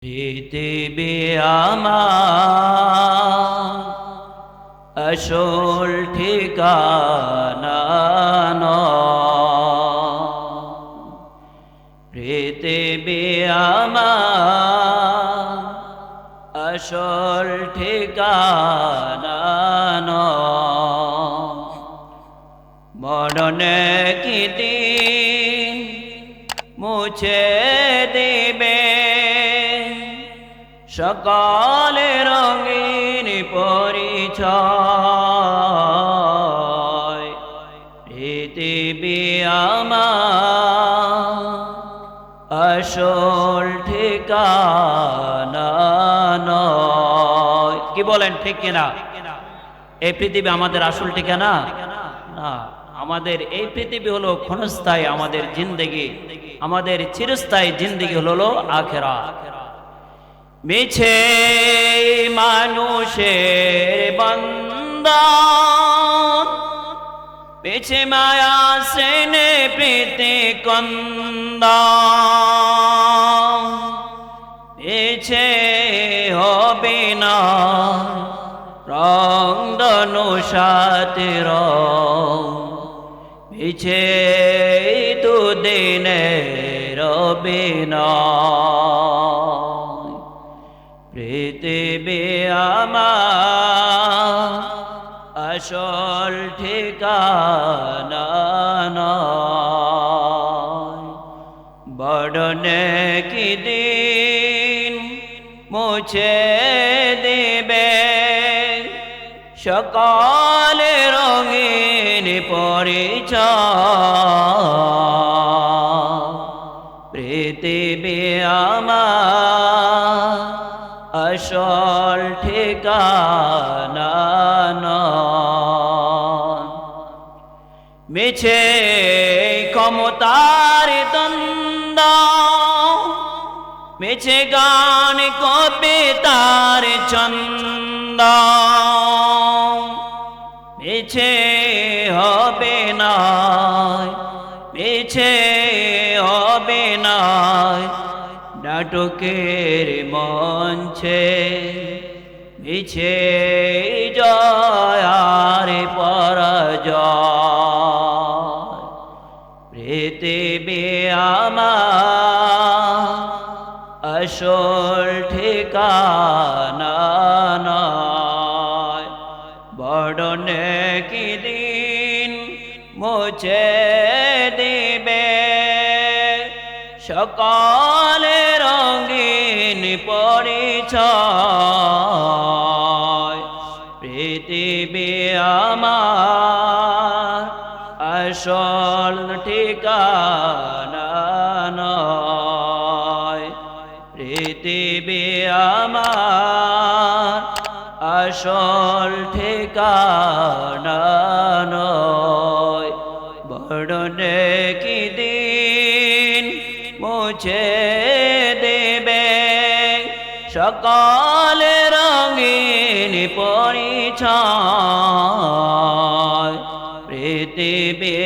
পৃথিবী আমার আসল ঠিকানা নয়। পৃথিবী আমার আসল ঠিকানা নয়। মরণে কি দিন মুছে দিবে সকালে রঙিন পরিচয়। পৃথিবী আমার আসল ঠিকানা নয়। কি বলেন, ঠিক কিনা? এই পৃথিবী আমাদের আসল ঠিকানা না। আমাদের এই পৃথিবী হলো ক্ষণস্থায়ী আমাদের জিন্দেগি, আমাদের চিরস্থায়ী জিন্দেগি হলো আখিরাত। মিছে মানুষের বন্ধন, মিছে মায়া শ্রেণে প্রীতি কন্দন, মিছে হবে না রং ধনুষাতে রং, মিছে দুদিনের অভিনয়। পৃথিবী আমার আসল ঠিকানা নয়। বড়নে কি দিন মুছে দেবে সকালে রঙিন পরিচয়। পৃথিবী আমার আসল ঠিকানা নয়। মিছে ক্ষমতার দ্বন্দ্ব, মিছে গান কবিতার ছন্দ, মিছে হবে না, মিছে হবে না নাটকের মঞ্চে, মিছে জয় আর পরাজয়। পৃথিবী আমার আসল ঠিকানা নয়। বড়নে কি দিন মুছে দিবে সকালে রঙিন পরিচয়। পৃথিবী আমার আসল ঠিকানা নয়। পৃথিবী আমার আসল ঠিকানা নয়। বড়নে কি দিন মুছে দেবে সকালে রঙিন পরিচয়। পৃথিবী